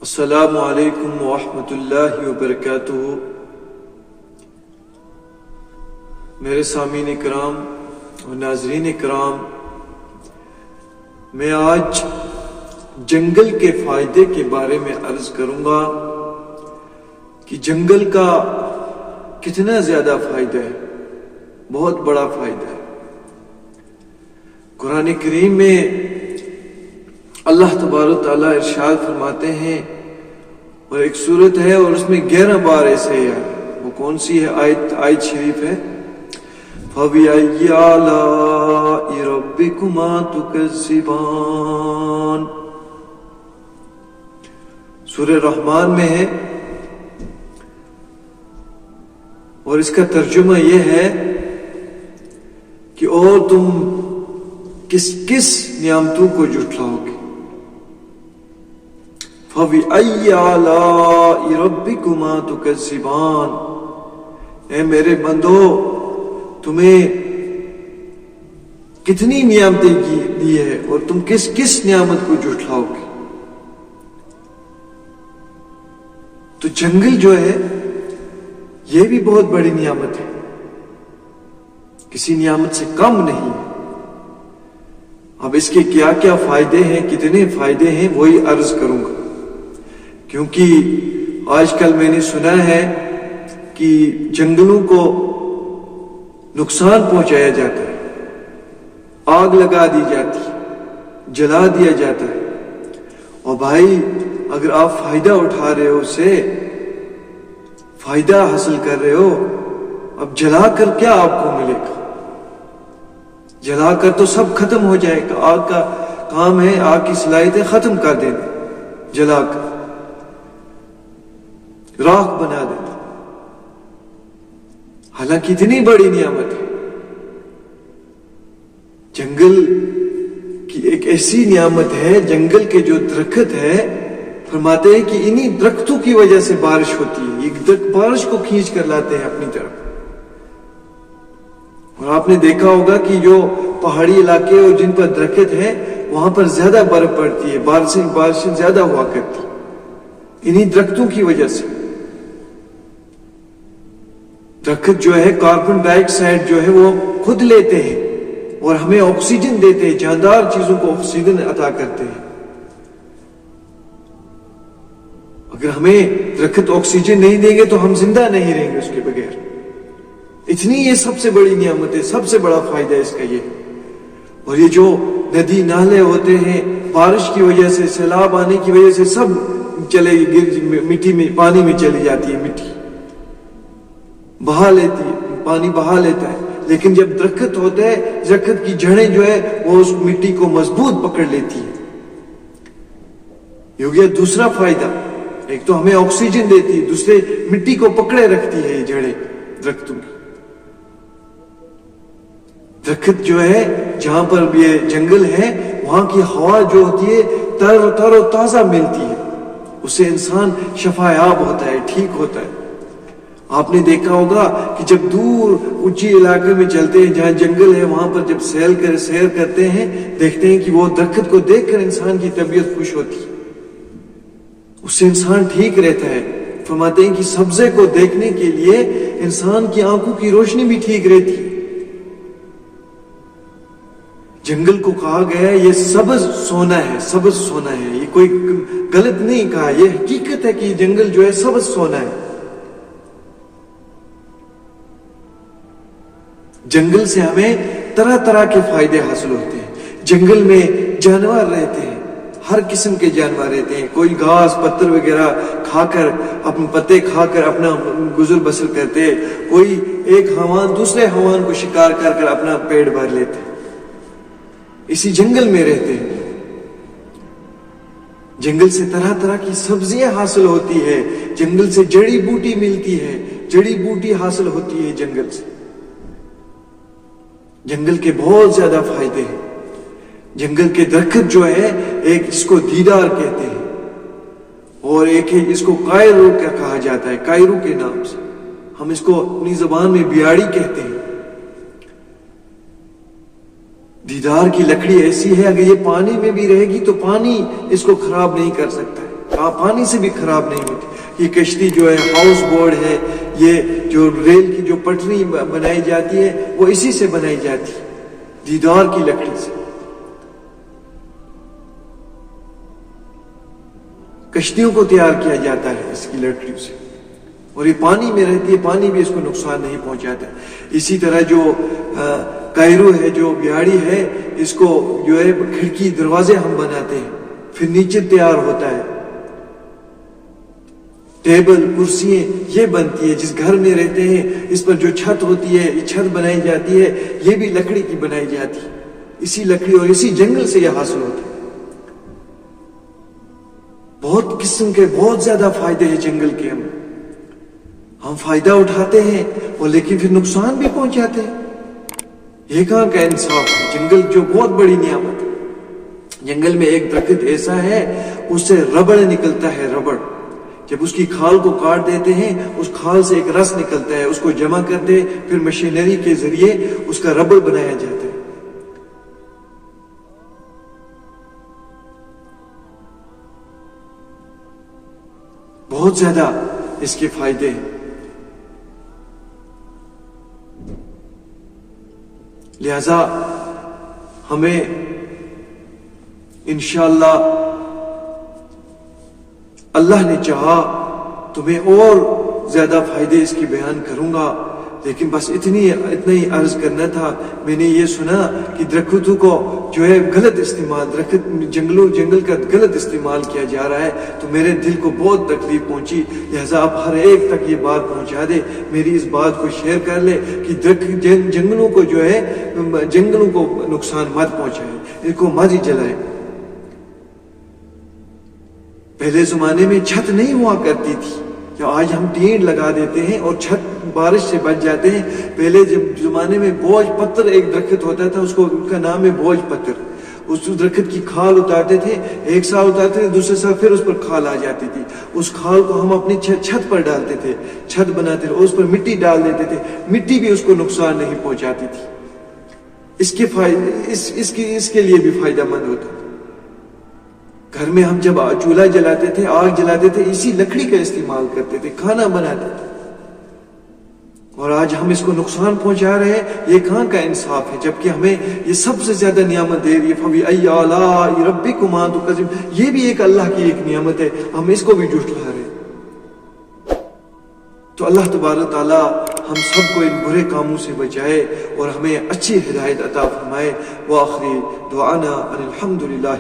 السلام علیکم ورحمۃ اللہ وبرکاتہ۔ میرے سامعین کرام اور ناظرین کرام، میں آج جنگل کے فائدے کے بارے میں عرض کروں گا کہ جنگل کا کتنا زیادہ فائدہ ہے، بہت بڑا فائدہ ہے۔ قرآن کریم میں اللہ تبارک و تعالیٰ ارشاد فرماتے ہیں، اور ایک سورت ہے اور اس میں 11 بار ایسے ہے، وہ کون سی ہے آیت شریف ہے؟ فَبِأَيِّ آلَاءِ رَبِّكُمَا تُكَذِّبَانِ، سورہ رحمان میں ہے، اور اس کا ترجمہ یہ ہے کہ اور تم کس کس نعمتوں کو جھٹلاؤ گے۔ فَبِأَيِّ آلَاءِ رَبِّكُمَا تُكَذِّبَانِ، اے میرے بندو، تمہیں کتنی نعمتیں دی ہے اور تم کس کس نعمت کو جھٹلاؤ گے۔ تو جنگل جو ہے یہ بھی بہت بڑی نعمت ہے، کسی نعمت سے کم نہیں ہے۔ اب اس کے کیا کیا فائدے ہیں، کتنے فائدے ہیں، وہی عرض کروں گا، کیونکہ آج کل میں نے سنا ہے کہ جنگلوں کو نقصان پہنچایا جاتا ہے، آگ لگا دی جاتی ہے، جلا دیا جاتا ہے۔ اور بھائی، اگر آپ فائدہ اٹھا رہے ہو، اس سے فائدہ حاصل کر رہے ہو، اب جلا کر کیا آپ کو ملے گا؟ جلا کر تو سب ختم ہو جائے گا۔ آگ کا کام ہے آگ کی صلاحیتیں ختم کر دینا، جلا کر راکھ بنا دینا۔ حالانکہ اتنی بڑی نعمت ہے جنگل کی، ایک ایسی نعمت ہے، جنگل کے جو درخت ہے، فرماتے ہیں کہ انہی درختوں کی وجہ سے بارش ہوتی ہے، یہ درخت بارش کو کھینچ کر لاتے ہیں اپنی طرف۔ اور آپ نے دیکھا ہوگا کہ جو پہاڑی علاقے اور جن پر درخت ہیں وہاں پر زیادہ برف پڑتی ہے، بارشیں زیادہ ہوا کرتی، انہی درختوں کی وجہ سے۔ درخت جو ہے کاربن ڈائی آکسائڈ جو ہے وہ خود لیتے ہیں اور ہمیں آکسیجن دیتے ہیں، جاندار چیزوں کو آکسیجن عطا کرتے ہیں۔ اگر ہمیں درخت آکسیجن نہیں دیں گے تو ہم زندہ نہیں رہیں گے اس کے بغیر۔ اتنی یہ سب سے بڑی نعمت ہے، سب سے بڑا فائدہ اس کا یہ۔ اور یہ جو ندی نالے ہوتے ہیں، بارش کی وجہ سے، سیلاب آنے کی وجہ سے سب مٹی میں، پانی میں چلی جاتی ہے، مٹی بہا لیتی ہے، پانی بہا لیتا ہے۔ لیکن جب درخت ہوتا ہے، درخت کی جڑیں جو ہے وہ اس مٹی کو مضبوط پکڑ لیتی ہے۔ یہ ہو گیا دوسرا فائدہ، ایک تو ہمیں آکسیجن دیتی ہے، دوسرے مٹی کو پکڑے رکھتی ہے یہ جڑیں درختوں کی۔ درخت جو ہے جہاں پر بھی جنگل ہے وہاں کی ہوا جو ہوتی ہے تر و تازہ ملتی ہے، اس سے انسان شفا یاب ہوتا ہے، ٹھیک ہوتا ہے۔ آپ نے دیکھا ہوگا کہ جب دور اونچی علاقے میں چلتے ہیں جہاں جنگل ہے، وہاں پر جب سیر کرتے ہیں، دیکھتے ہیں کہ وہ درخت کو دیکھ کر انسان کی طبیعت خوش ہوتی ہے، اس سے انسان ٹھیک رہتا ہے۔ فرماتے ہیں کہ سبزے کو دیکھنے کے لیے انسان کی آنکھوں کی روشنی بھی ٹھیک رہتی ہے۔ جنگل کو کہا گیا ہے یہ سبز سونا ہے، سبز سونا ہے، یہ کوئی غلط نہیں کہا، یہ حقیقت ہے کہ جنگل جو ہے سبز سونا ہے۔ جنگل سے ہمیں طرح طرح کے فائدے حاصل ہوتے ہیں۔ جنگل میں جانور رہتے ہیں، ہر قسم کے جانور رہتے ہیں، کوئی گھاس پتر وغیرہ کھا کر، اپنے پتے کھا کر اپنا گزر بسر کرتے ہیں، کوئی ایک حیوان دوسرے حیوان کو شکار کر کر اپنا پیٹ بھر لیتے ہیں، اسی جنگل میں رہتے ہیں۔ جنگل سے طرح طرح کی سبزیاں حاصل ہوتی ہے، جنگل سے جڑی بوٹی ملتی ہے، جڑی بوٹی حاصل ہوتی ہے جنگل سے۔ جنگل کے بہت زیادہ فائدے ہیں۔ جنگل کے درخت جو ہے، ایک جس کو دیدار کہتے ہیں، اور ایک ہے جس کو کائرو کا کہا جاتا ہے، کائرو کے نام سے، ہم اس کو اپنی زبان میں بیاڑی کہتے ہیں۔ دیدار کی لکڑی ایسی ہے، اگر یہ پانی میں بھی رہے گی تو پانی اس کو خراب نہیں کر سکتا ہے۔ پانی سے بھی خراب نہیں ہوتی. یہ کشتی جو ہے ہاؤس بورڈ ہے, یہ جو ریل کی جو پٹری بنائی جاتی ہے وہ اسی سے بنائی جاتی ہے, دیدار کی لکڑی سے. کشتیوں کو تیار کیا جاتا ہے اس کی لکڑیوں سے, اور یہ پانی میں رہتی ہے, پانی بھی اس کو نقصان نہیں پہنچاتا. اسی طرح جو کائرو ہے, جو بیاڑی ہے, اس کو جو ہے کھڑکی دروازے ہم بناتے ہیں, فرنیچر تیار ہوتا ہے, ٹیبل کرسیاں یہ بنتی ہے. جس گھر میں رہتے ہیں اس پر جو چھت ہوتی ہے, یہ چھت بنائی جاتی ہے, یہ بھی لکڑی کی بنائی جاتی ہے. اسی لکڑی اور اسی جنگل سے یہ حاصل ہوتا ہے. بہت قسم کے بہت زیادہ فائدے ہیں جنگل کے. ہم فائدہ اٹھاتے ہیں اور لیکن پھر نقصان بھی پہنچاتے ہیں. یہ کہاں کا انصاف ہے؟ جنگل جو بہت بڑی نعمت ہے. جنگل میں ایک درخت ایسا ہے اس سے ربڑ نکلتا ہے, ربڑ. جب اس کی کھال کو کاٹ دیتے ہیں اس کھال سے ایک رس نکلتا ہے, اس کو جمع کرتے پھر مشینری کے ذریعے اس کا ربڑ بنایا جاتا ہے. بہت زیادہ اس کے فائدے ہیں. لہذا ہمیں انشاءاللہ اللہ نے چاہا تمہیں اور زیادہ فائدے اس کی بیان کروں گا, لیکن بس اتنا ہی عرض کرنا تھا. میں نے یہ سنا کہ درختوں کو جو ہے غلط استعمال, جنگل کا غلط استعمال کیا جا رہا ہے, تو میرے دل کو بہت تکلیف پہنچی. لہذا آپ ہر ایک تک یہ بات پہنچا دے, میری اس بات کو شیئر کر لے کہ جنگلوں کو جو ہے جنگلوں کو نقصان مت پہنچائے, ان کو مت ہی جلائے. پہلے زمانے میں چھت نہیں ہوا کرتی تھی, جو آج ہم ٹین لگا دیتے ہیں اور چھت بارش سے بچ جاتے ہیں. پہلے جب زمانے میں بوجھ پتھر ایک درخت ہوتا تھا, اس کا نام ہے بوجھ پتھر. اس درخت کی کھال اتارتے تھے, ایک سال اتارتے تھے, دوسرے سال پھر اس پر کھال آ جاتی تھی. اس کھال کو ہم اپنی چھت پر ڈالتے تھے, چھت بناتے تھے, اس پر مٹی ڈال دیتے تھے, مٹی بھی اس کو نقصان نہیں پہنچاتی تھی. اس کے لیے بھی فائدہ مند ہوتا تھا. گھر میں ہم جب چولہا جلاتے تھے, آگ جلاتے تھے, اسی لکڑی کا استعمال کرتے تھے, کھانا بناتے تھے. اور آج ہم اس کو نقصان پہنچا رہے ہیں. یہ کہاں کا انصاف ہے؟ جبکہ ہمیں یہ سب سے زیادہ نعمت دے رہی ہے. فَبِأَيِّ آلَاءِ رَبِّكُمَا تُكَذِّبَانِ, یہ بھی ایک اللہ کی ایک نعمت ہے, ہم اس کو بھی جھٹلا رہے ہیں. تو اللہ تبارک تعالی ہم سب کو ان برے کاموں سے بچائے اور ہمیں اچھی ہدایت عطا فرمائے. وآخری دعانا ان الحمدللہ